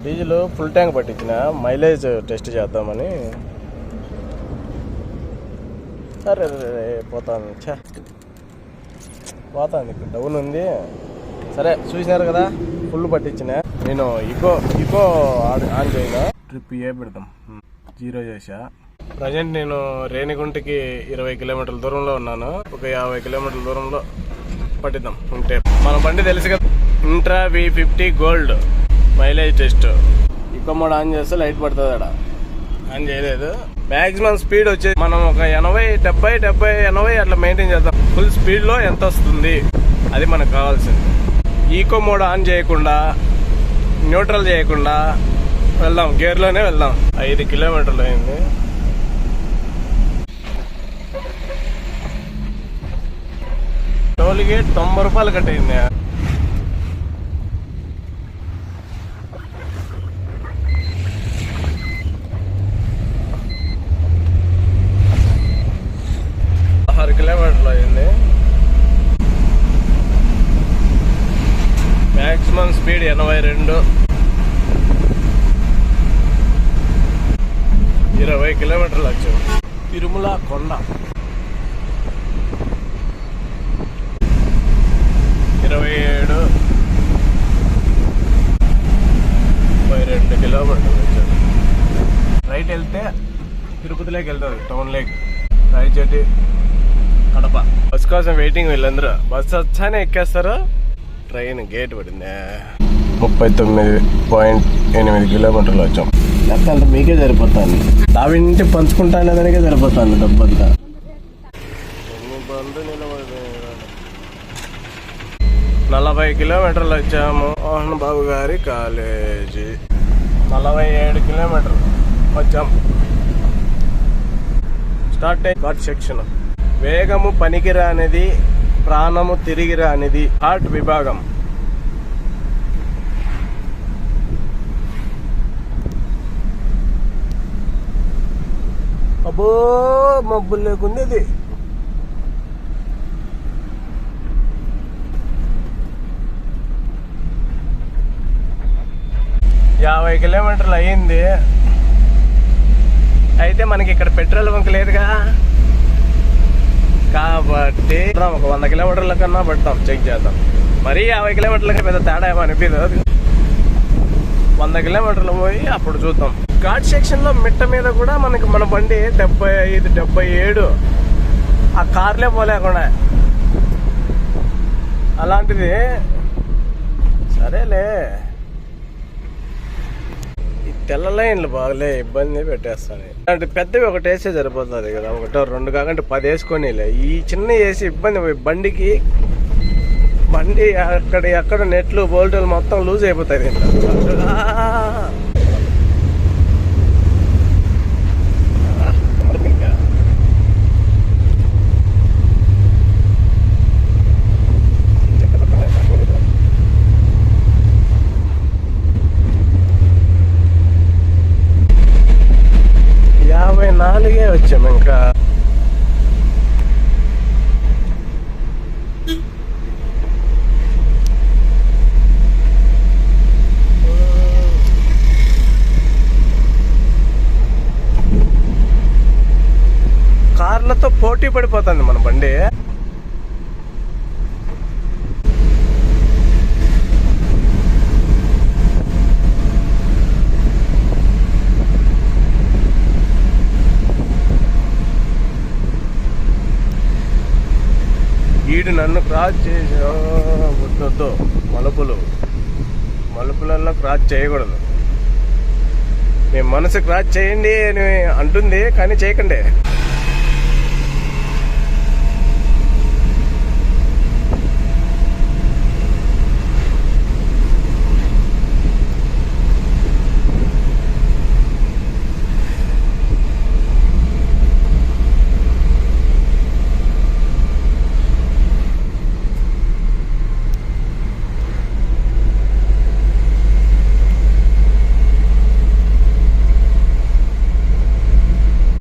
Diesel full tank పట్టించిన mileage test చేద్దామని. అరే పోతాను పోతాను, ఇక్కడ డౌన్ ఉంది. సరే చూసినారు కదా, ఫుల్ పట్టించిన. నేను ఇకో ఆన్ చేయను, ట్రిప్ ఏ పెడతాం, 0 చేసా. ప్రజెంట్ నేను రేణిగుంటకి 20 కిలోమీటర్ల దూరంలో ఉన్నాను. ఒక 50 కిలోమీటర్ల దూరంలో పట్టిద్దాం ఉంటే. మన బండి తెలుసు కదా, intra V50 gold mileage test. Eco mode on చేస్తే లైట్ పడుతుంది. అక్కడ ఆన్ చేయలేదు. మాక్సిమం స్పీడ్ వచ్చేసి మనం ఒక 80, 70, 80 అట్లా మెయింటైన్ చేద్దాం. ఫుల్ స్పీడ్లో ఎంత వస్తుంది అది మనకు కావాల్సింది. ఈకో మోడ్ ఆన్ చేయకుండా, న్యూట్రల్ చేయకుండా వెళ్దాం, గేర్లోనే వెళ్దాం. 5 కిలోమీటర్లు అయింది. టోల్ గేట్ 90 రూపాయలు కట్టయింది. కిలోమీటర్లు అయింది. Maximum speed 82. 20 కిలోమీటర్లు వచ్చాం. తిరుమల కొండ 27, 32 కిలోమీటర్లు వచ్చాం. రైట్ వెళ్తే తిరుపతిలోకి వెళ్తుంది, town lake. Right Chetty Kadapa. Bus కోసం వెయిటింగ్. వీళ్ళందరూ బస్సు వచ్చానే ఎక్కేస్తారు. ట్రైన్ గేట్ పడింది. 39.8 కిలోమీటర్లు వచ్చాం. లెక్క మీకే సరిపోతాను. దావింటి పంచుకుంటానే దానికే సరిపోతాను డబ్బంతా. ఎన్ని బండ్లు నిలబడి 40 కిలోమీటర్లు వచ్చాము. మోహన్ బాబు గారి కాలేజీ 47 కిలోమీటర్లు వచ్చాం. స్టార్ట్ అయ్యి ఘాట్ సెక్షన్. వేగము పనికిరానిది, ప్రాణము తిరిగి రానిది. హార్ట్ విభాగం. అబ్బో మబ్బులు లేకుంది ఇది. యాభై కిలోమీటర్లు అయ్యింది. అయితే మనకి ఇక్కడ పెట్రోల్ బంక్ లేదుగా, కాబట్టి ఒక 100 కిలోమీటర్ల కన్నా పెడతాం, చెక్ చేద్దాం. మరీ 50 కిలోమీటర్లకి పెద్ద తేడా ఏమనిపించదు. 100 కిలోమీటర్లు పోయి అప్పుడు చూద్దాం. ఘాట్ సెక్షన్ లో మిట్ట మీద కూడా మనకి మన బండి 75, 77 ఆ కార్లే పోలేకుండా. అలాంటిది సరేలే. ఈ తెల్ల లైన్లు బాగలే, ఇబ్బంది పెట్టేస్తాను. అంటే పెద్దవి ఒకటి వేసే సరిపోతుంది కదా, 1, 2 కాకంటే 10 వేసుకొనిలే. ఈ చిన్న వేసి ఇబ్బంది. బండి ఎక్కడ నెట్లు బోల్టులు మొత్తం లూజ్ అయిపోతాయి దీంట్లో. నాలుగే వచ్చాము ఇంకా. కార్లతో పోటీ పడిపోతుంది మన బండి. వీడు నన్ను క్రాస్ చేసి వద్దు, మలుపులలో క్రాస్ చేయకూడదు. మీ మనసు క్రాస్ చేయండి అని అంటుంది, కానీ చేయకండి.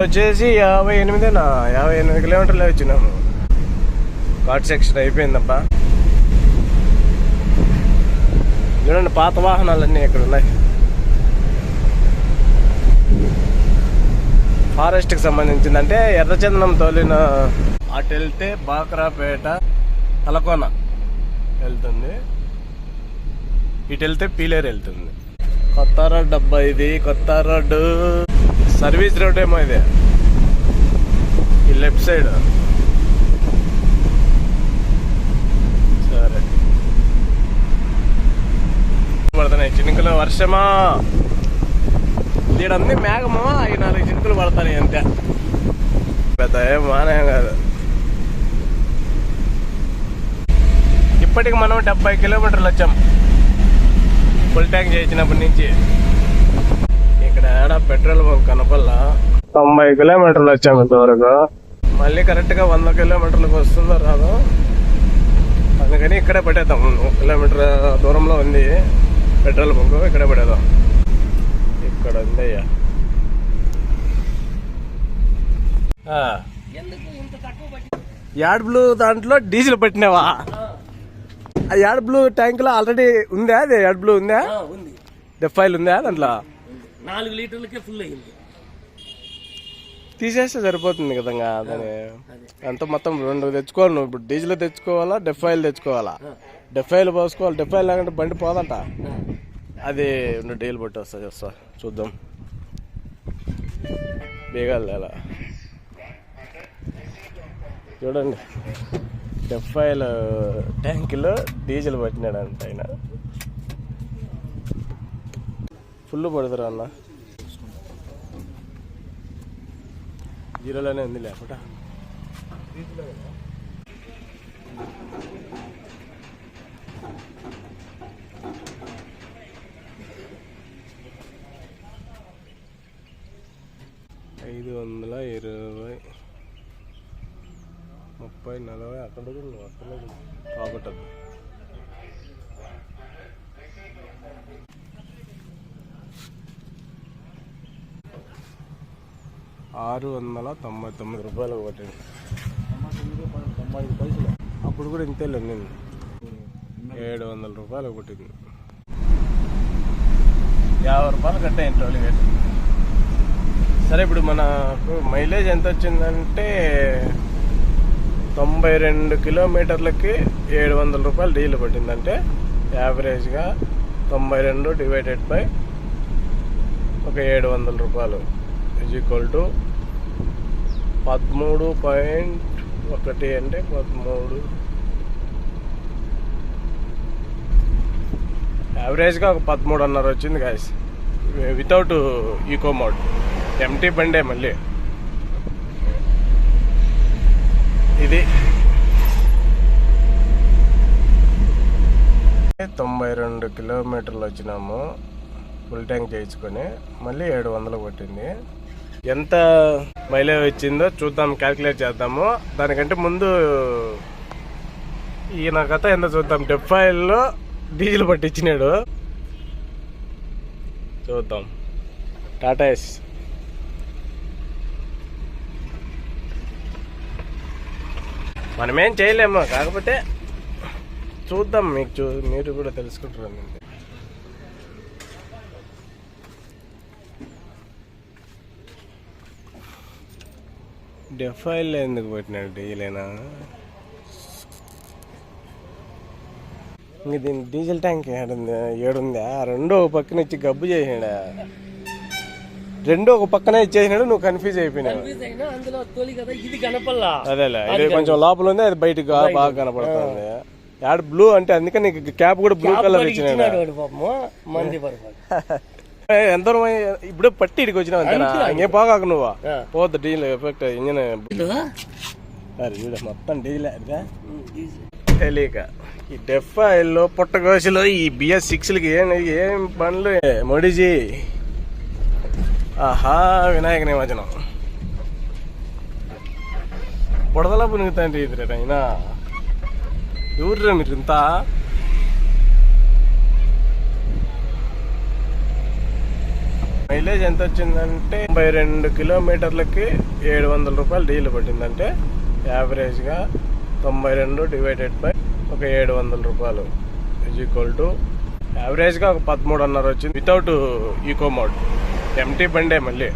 వచ్చేసి 58 కిలోమీటర్లు వచ్చినాము. ఘాట్ సెక్షన్ అయిపోయిందబ్బా. చూడండి పాత వాహనాలన్నీ ఇక్కడ ఉన్నాయి. ఫారెస్ట్ కి సంబంధించింది. అంటే ఎర్రచందనం తోలిన అటు వెళ్తే బాక్రాపేట తలకోన వెళ్తుంది, ఇటు వెళ్తే పీలేరు వెళ్తుంది. కొత్త రోడ్డు అబ్బా, ఇది కొత్త రోడ్డు, సర్వీస్ రోడ్ ఏమో ఇది. ఈ లెఫ్ట్ సైడ్ సరే పడుతున్నాయి చినుకులు. వర్షమా ఈడన్నీ మేఘమా, ఈ 4 చినుకులు పడతాయి అంతే, పెద్ద ఏం మానేం కాదు. ఇప్పటికి మనం 70 కిలోమీటర్లు వచ్చాం ఫుల్ ట్యాంక్ చేసినప్పటి నుంచి. ఇక్కడ ఏడా పెట్రోల్ బంక్ కనపల్లా. 90 కిలోమీటర్లు వచ్చాము ఇంతవరకు. మళ్ళీ కరెక్ట్ గా 100 కిలోమీటర్లకు వస్తుందో రాదు, అందుకని ఇక్కడే పెట్టేద్దాం. 1 కిలోమీటర్ దూరంలో ఉంది పెట్రోల్ బంక్, ఇక్కడే పెట్టేద్దాం. ఇక్కడ ఉందయ్యా. యాడ్ బ్లూ దాంట్లో డీజిల్ పెట్టినావా? ఆ యాడ్ బ్లూ ట్యాంక్ లో ఆల్రెడీ ఉందా? అది యాడ్ బ్లూ ఉందా? డెఫైల్ ఉందా దాంట్లో? 4 లీటర్లకే ఫుల్ అయింది. తీసేస్తే సరిపోతుంది కదా దాని అంత మొత్తం 2 తెచ్చుకోవాలి నువ్వు. ఇప్పుడు డీజిల్ తెచ్చుకోవాలా, డెఫైల్ తెచ్చుకోవాలా? డెఫైల్ పోసుకోవాలి. డెఫైల్ లేకుంటే బండి పోదంట. అది డీజిల్ పట్టి వస్తా చూద్దాం. బేగాలి అలా చూడండి. డెఫైల్ ట్యాంకులో డీజిల్ పట్టినాడంట ఆయన. ఫుల్ పడతారా అన్న? జీరోలోనే ఉంది లేకుండా. $520, 30, 40 అక్కడ రాబట్టద్దు. $699 ఒకటి. 95 అప్పుడు కూడా ఇంతేలే, నేను $700 ఒకటి. ₹50 కట్టాయి టోల్ గేట్. సరే ఇప్పుడు మనకు మైలేజ్ ఎంత వచ్చిందంటే 92 కిలోమీటర్లకి $700 డీజిల్ పట్టిందంటే యావరేజ్గా 92 డివైడెడ్ బై ఒక $700 ఈజ్ ఈక్వల్ టు 13.1 అంటే 13. యావరేజ్గా ఒక 13.5 వచ్చింది గాయస్, వితౌట్ ఈకో మోడ్. ఎంటీ బండే మళ్ళీ ఇది. 92 కిలోమీటర్లు వచ్చినాము ఫుల్ ట్యాంక్ చేయించుకొని. మళ్ళీ 700 కొట్టింది. ఎంత మైలేజ్ వచ్చిందో చూద్దాం, క్యాల్కులేట్ చేద్దాము. దానికంటే ముందు ఈయన కథ ఎంత చూద్దాం. డెఫైల్లో డీజిల్ పట్టించినాడు, చూద్దాం. టాటా ఎస్ మనమేం చేయలేము, కాకపోతే చూద్దాం. మీరు కూడా తెలుసుకుంటారు. డెఫైల్ ఎందుకు పెట్టినాడు డీజిల్ అయినా? ఇంక దీని డీజిల్ ట్యాంక్ ఏడుందా? రెండో ఒక పక్కన ఇచ్చి గబ్బు చేసినాడా? రెండో ఒక పక్కనే ఇచ్చేసినాడు, నువ్వు కన్ఫ్యూజ్ అయిపోయినావు. అదేలే, ఇది కొంచెం లోపల ఉంది, అది బయటకు బాగా కనపడుతుంది. యాడ్ బ్లూ అంటే అందుకే నీకు క్యాప్ కూడా బ్లూ కలర్ ఇచ్చినాడు. ఎంత ఇప్పుడు పట్టి ఇడికి వచ్చినావు అంతేనా? ఇంకేం పోగాక నువ్వు పోద్దు. డీజిల్ ఎఫెక్ట్ ఇంజన్ చూడ మొత్తం డీజిల్ తెలియక. ఈ డెఫైల్లో పుట్టగోసిలో ఈ BS6లకి ఏం పనులు మోడీజీ. ఆహా, వినాయక నిమజ్జనం పొడదలా పునుగుతాండి ఇది. అయినా ఎవరురా మీరు ఇంత? మైలేజ్ ఎంత వచ్చిందంటే 92 కిలోమీటర్లకి $700 డీజిల్ పట్టిందంటే యావరేజ్గా 92 డివైడెడ్ బై ఒక $700 ఈజ్ ఈక్వల్ టు యావరేజ్గా ఒక 13.5 వచ్చింది వితౌట్ ఈకో మోడ్. ఎంటీ బండే మళ్ళీ.